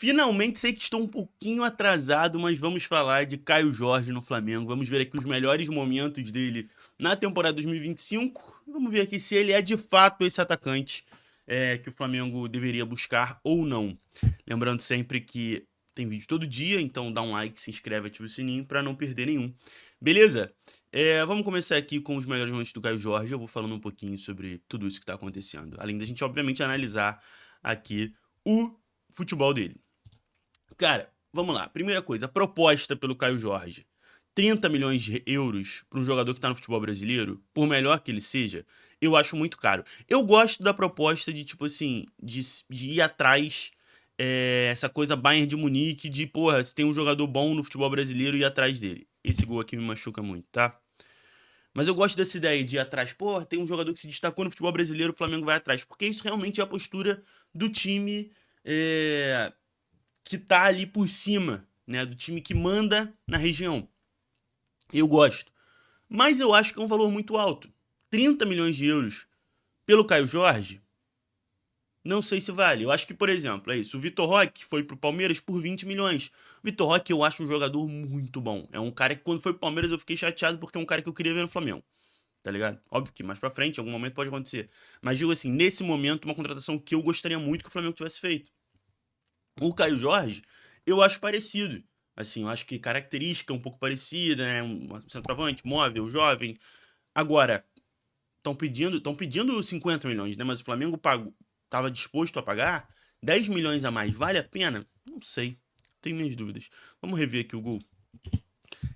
Finalmente sei que estou um pouquinho atrasado, mas vamos falar de Caio Jorge no Flamengo. Vamos ver aqui os melhores momentos dele na temporada 2025. Vamos ver aqui se ele é de fato esse atacante que o Flamengo deveria buscar ou não. Lembrando sempre que tem vídeo todo dia, então dá um like, se inscreve, ativa o sininho para não perder nenhum. Beleza? Vamos começar aqui com os melhores momentos do Caio Jorge. Eu vou falando um pouquinho sobre tudo isso que está acontecendo. Além da gente, obviamente, analisar aqui o futebol dele. Cara, vamos lá. Primeira coisa, a proposta pelo Caio Jorge. 30 milhões de euros para um jogador que está no futebol brasileiro, por melhor que ele seja, eu acho muito caro. Eu gosto da proposta de, tipo assim, de ir atrás, essa coisa Bayern de Munique, de, porra, se tem um jogador bom no futebol brasileiro, ir atrás dele. Esse gol aqui me machuca muito, tá? Mas eu gosto dessa ideia de ir atrás. Porra, tem um jogador que se destacou no futebol brasileiro, o Flamengo vai atrás. Porque isso realmente é a postura do time que tá ali por cima, né? Do time que manda na região. Eu gosto. Mas eu acho que é um valor muito alto. 30 milhões de euros pelo Caio Jorge, não sei se vale. Eu acho que, por exemplo, é isso. O Vitor Roque foi pro Palmeiras por 20 milhões. O Vitor Roque eu acho um jogador muito bom. É um cara que quando foi pro Palmeiras eu fiquei chateado porque é um cara que eu queria ver no Flamengo. Tá ligado? Óbvio que mais pra frente, em algum momento pode acontecer. Mas digo assim, nesse momento, uma contratação que eu gostaria muito que o Flamengo tivesse feito. O Caio Jorge, eu acho parecido. Assim, eu acho que característica um pouco parecida, né? Um centroavante, móvel, jovem. Agora, estão pedindo 50 milhões, né? Mas o Flamengo tava disposto a pagar 10 milhões a mais. Vale a pena? Não sei. Tenho minhas dúvidas. Vamos rever aqui o gol.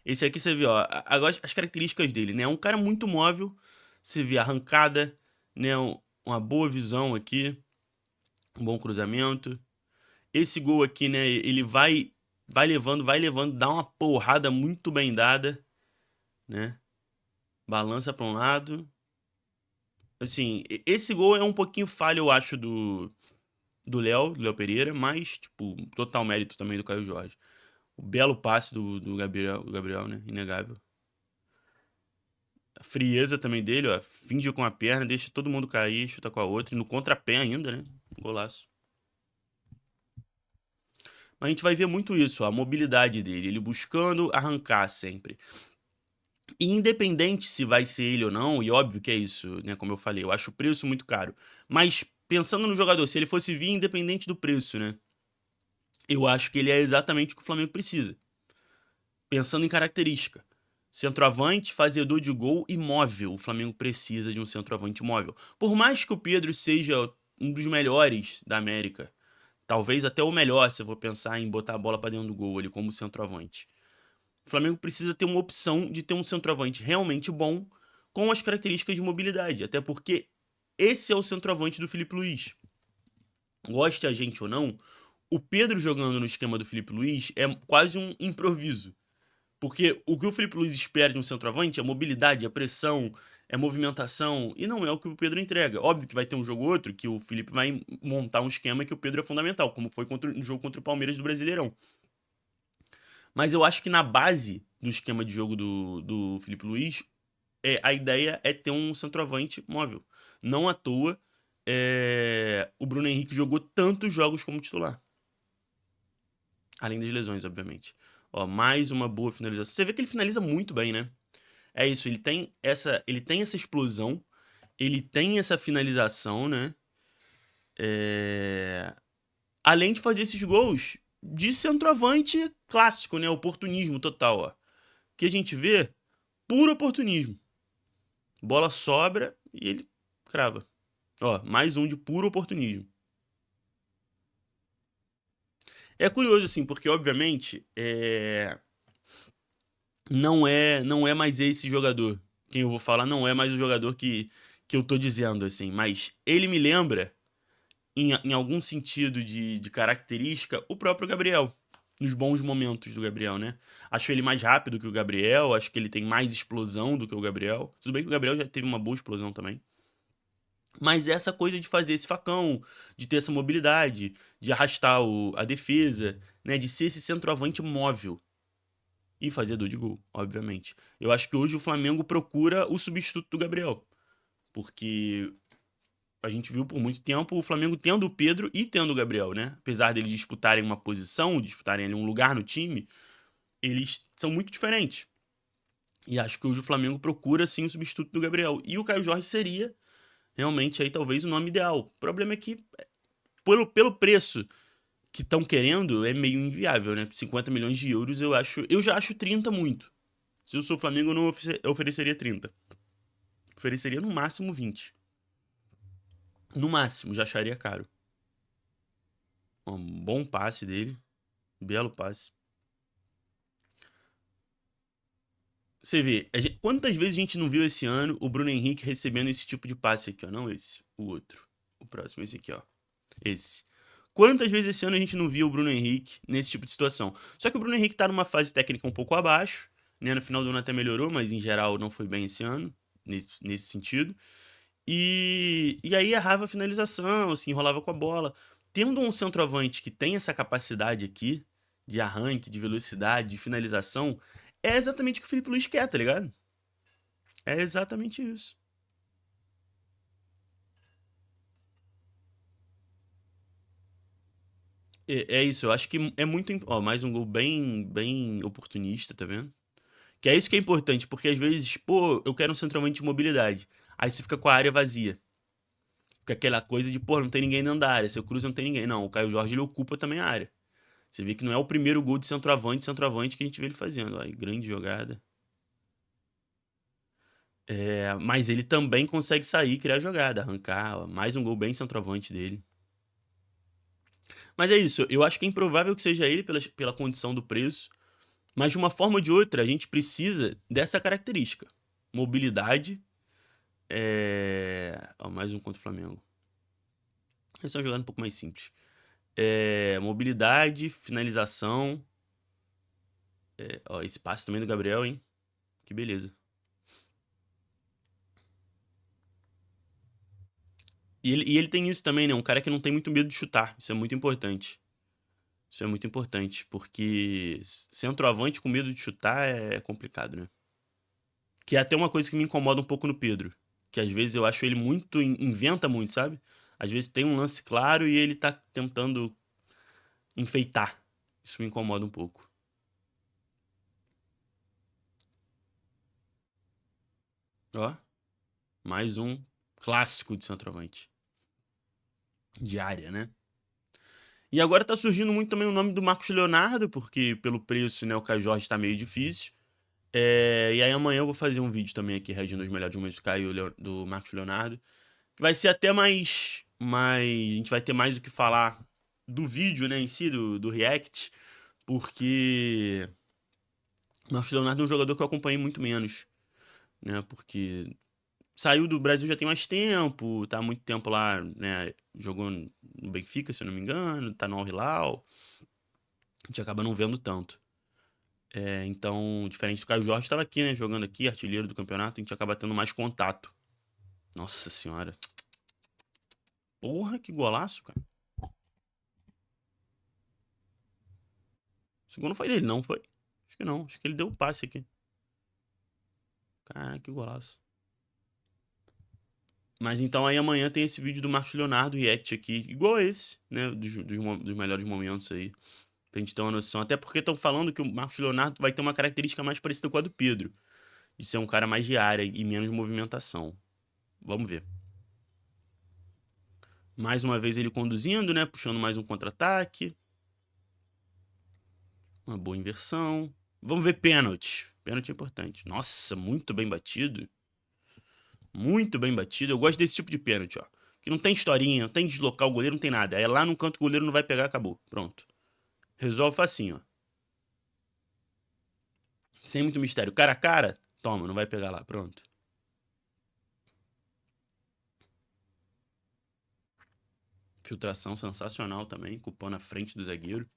Esse aqui você vê, ó, agora as características dele, né? É um cara muito móvel. Você vê a arrancada, né? Uma boa visão aqui, um bom cruzamento. Esse gol aqui, né, ele vai levando, dá uma porrada muito bem dada, né? Balança para um lado. Assim, esse gol é um pouquinho falho, eu acho, do Léo Pereira, mas, tipo, total mérito também do Caio Jorge. O belo passe do Gabriel, né? Inegável. A frieza também dele, ó. Finge com a perna, deixa todo mundo cair, chuta com a outra. E no contrapé ainda, né? Golaço. Mas a gente vai ver muito isso, ó, a mobilidade dele, ele buscando arrancar sempre. E independente se vai ser ele ou não, e óbvio que é isso, né? Como eu falei, eu acho o preço muito caro. Mas pensando no jogador, se ele fosse vir independente do preço, né? Eu acho que ele é exatamente o que o Flamengo precisa. Pensando em característica. Centroavante, fazedor de gol e móvel. O Flamengo precisa de um centroavante móvel. Por mais que o Pedro seja um dos melhores da América, talvez até o melhor, se eu for pensar em botar a bola para dentro do gol ali como centroavante. O Flamengo precisa ter uma opção de ter um centroavante realmente bom com as características de mobilidade, até porque esse é o centroavante do Filipe Luiz. Goste a gente ou não, o Pedro jogando no esquema do Filipe Luiz é quase um improviso. Porque o que o Filipe Luiz espera de um centroavante é mobilidade, é pressão, é movimentação, e não é o que o Pedro entrega. Óbvio que vai ter um jogo ou outro que o Felipe vai montar um esquema que o Pedro é fundamental, como foi no jogo contra o Palmeiras do Brasileirão. Mas eu acho que na base do esquema de jogo do Felipe Luiz, a ideia é ter um centroavante móvel. Não à toa, o Bruno Henrique jogou tantos jogos como titular. Além das lesões, obviamente. Ó, mais uma boa finalização. Você vê que ele finaliza muito bem, né? É isso, ele tem essa explosão, ele tem essa finalização, né? É, Além de fazer esses gols de centroavante clássico, né? Oportunismo total, ó. Que a gente vê puro oportunismo. Bola sobra e ele crava. Ó, mais um de puro oportunismo. É curioso, assim, porque, obviamente, não é mais esse jogador. Quem eu vou falar não é mais o jogador que eu tô dizendo, assim. Mas ele me lembra, em algum sentido de característica, o próprio Gabriel. Nos bons momentos do Gabriel, né? Acho ele mais rápido que o Gabriel, acho que ele tem mais explosão do que o Gabriel. Tudo bem que o Gabriel já teve uma boa explosão também. Mas essa coisa de fazer esse facão, de ter essa mobilidade, de arrastar a defesa, né? De ser esse centroavante móvel. E fazedor de gol, obviamente. Eu acho que hoje o Flamengo procura o substituto do Gabriel. Porque A gente viu por muito tempo o Flamengo tendo o Pedro e tendo o Gabriel, né? Apesar deles disputarem uma posição, disputarem ali um lugar no time, eles são muito diferentes. E acho que hoje o Flamengo procura sim o substituto do Gabriel. E o Caio Jorge seria realmente aí talvez o nome ideal. O problema é que, pelo preço que estão querendo, é meio inviável, né? 50 milhões de euros eu já acho 30 muito. Se eu sou o Flamengo, eu não ofereceria 30. Ofereceria no máximo 20. No máximo, já acharia caro. Um bom passe dele. Belo passe. Você vê, quantas vezes a gente não viu esse ano o Bruno Henrique recebendo esse tipo de passe aqui, ó? Não esse, o outro. O próximo, esse aqui, ó. Esse. Quantas vezes esse ano a gente não viu o Bruno Henrique nesse tipo de situação? Só que o Bruno Henrique tá numa fase técnica um pouco abaixo, né? No final do ano até melhorou, mas em geral não foi bem esse ano, nesse sentido. E aí errava a finalização, assim, enrolava com a bola. Tendo um centroavante que tem essa capacidade aqui, de arranque, de velocidade, de finalização, é exatamente o que o Felipe Luiz quer, tá ligado? É exatamente isso. É isso, eu acho que é muito. Ó, mais um gol bem oportunista, tá vendo? Que é isso que é importante, porque às vezes, pô, eu quero um centroavante de mobilidade. Aí você fica com a área vazia. Fica aquela coisa de, pô, não tem ninguém dentro da área. Seu Cruz não tem ninguém. Não, o Caio Jorge ele ocupa também a área. Você vê que não é o primeiro gol de centroavante que a gente vê ele fazendo. Aí, grande jogada. É, mas ele também consegue sair e criar jogada, arrancar. Ó, mais um gol bem centroavante dele. Mas é isso, eu acho que é improvável que seja ele pela condição do preço. Mas de uma forma ou de outra, a gente precisa dessa característica. Mobilidade. Ó, mais um contra o Flamengo. Esse é uma jogada um pouco mais simples. Mobilidade, finalização. Ó, esse passe também do Gabriel, hein? Que beleza. E ele tem isso também, né? Um cara que não tem muito medo de chutar. Isso é muito importante. Isso é muito importante, porque centroavante com medo de chutar é complicado, né? Que é até uma coisa que me incomoda um pouco no Pedro. Que às vezes eu acho ele muito. Inventa muito, sabe? Às vezes tem um lance claro e ele tá tentando enfeitar. Isso me incomoda um pouco. Ó, mais um clássico de centroavante. De área, né? E agora tá surgindo muito também o nome do Marcos Leonardo, porque pelo preço, né, o Caio Jorge tá meio difícil. E aí amanhã eu vou fazer um vídeo também aqui, reagindo aos melhores momentos do Caio do Marcos Leonardo. Que vai ser até mais. A gente vai ter mais o que falar do vídeo, né, em si, do React, porque o Marcos Leonardo é um jogador que eu acompanhei muito menos, né, porque saiu do Brasil já tem mais tempo, tá há muito tempo lá, né, jogou no Benfica, se eu não me engano, tá no Al Hilal, a gente acaba não vendo tanto. Então, diferente do Caio Jorge, estava aqui, né, jogando aqui, artilheiro do campeonato, a gente acaba tendo mais contato. Nossa senhora. Porra, que golaço, cara. O segundo foi dele, não foi? Acho que não. Acho que ele deu o passe aqui. Caraca, que golaço. Mas então aí amanhã tem esse vídeo do Marcos Leonardo React aqui, igual esse, né? Dos melhores momentos aí. Pra gente ter uma noção. Até porque estão falando que o Marcos Leonardo vai ter uma característica mais parecida com a do Pedro. De ser um cara mais de área e menos movimentação. Vamos ver. Mais uma vez ele conduzindo, né? Puxando mais um contra-ataque. Uma boa inversão. Vamos ver pênalti. Pênalti é importante. Nossa, muito bem batido. Muito bem batido. Eu gosto desse tipo de pênalti, ó. Que não tem historinha, não tem deslocar o goleiro, não tem nada. É lá no canto que o goleiro não vai pegar, acabou. Pronto. Resolve facinho, ó. Sem muito mistério. Cara a cara, toma, não vai pegar lá. Pronto. Filtração sensacional também, com o pau na frente do zagueiro.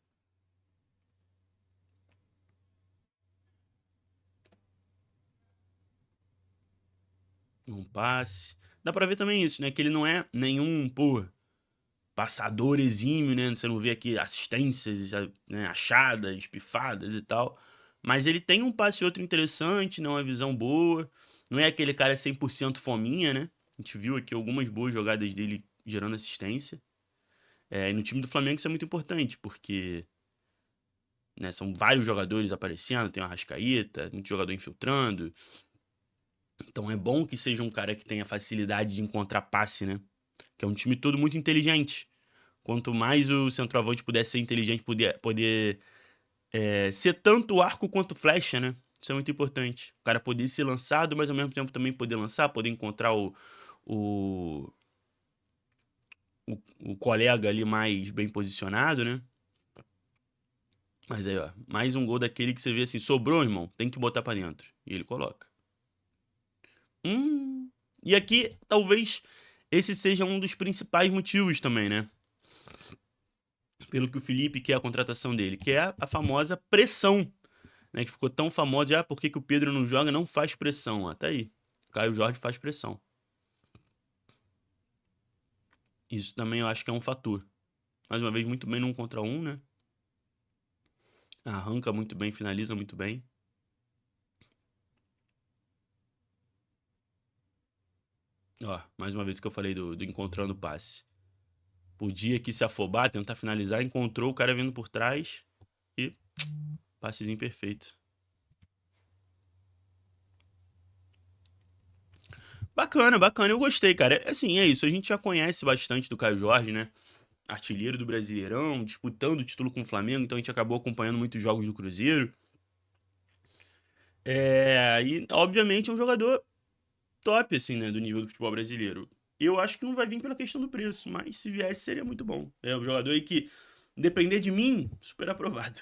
Um passe. Dá pra ver também isso, né? Que ele não é nenhum, pô, passador exímio, né? Você não vê aqui assistências, né, achadas, pifadas e tal. Mas ele tem um passe e outro interessante, né? Uma visão boa. Não é aquele cara 100% fominha, né? A gente viu aqui algumas boas jogadas dele gerando assistência. E no time do Flamengo isso é muito importante, porque né, são vários jogadores aparecendo, tem o Arrascaeta, muito jogador infiltrando. Então é bom que seja um cara que tenha facilidade de encontrar passe, né? Que é um time todo muito inteligente. Quanto mais o centroavante puder ser inteligente, poder ser tanto arco quanto flecha, né? Isso é muito importante. O cara poder ser lançado, mas ao mesmo tempo também poder lançar, poder encontrar o, o colega ali mais bem posicionado, né? Mas aí, ó, mais um gol daquele que você vê assim, sobrou, irmão, tem que botar pra dentro. E ele coloca. E aqui, talvez, esse seja um dos principais motivos também, né? Pelo que o Felipe quer a contratação dele, que é a famosa pressão, né? Que ficou tão famosa, por que o Pedro não joga? Não faz pressão, ó, tá aí. O Caio Jorge faz pressão. Isso também eu acho que é um fator. Mais uma vez, muito bem num contra um, né? Arranca muito bem, finaliza muito bem. Ó, mais uma vez que eu falei do encontrando passe. Podia aqui se afobar, tentar finalizar, encontrou o cara vindo por trás e passezinho perfeito. Bacana, bacana, eu gostei, cara. Assim, é isso, a gente já conhece bastante do Caio Jorge, né? Artilheiro do Brasileirão, disputando o título com o Flamengo, então a gente acabou acompanhando muitos jogos do Cruzeiro. E obviamente é um jogador top, assim, né, do nível do futebol brasileiro. Eu acho que não vai vir pela questão do preço, mas se viesse seria muito bom. É um jogador aí que, depender de mim, super aprovado.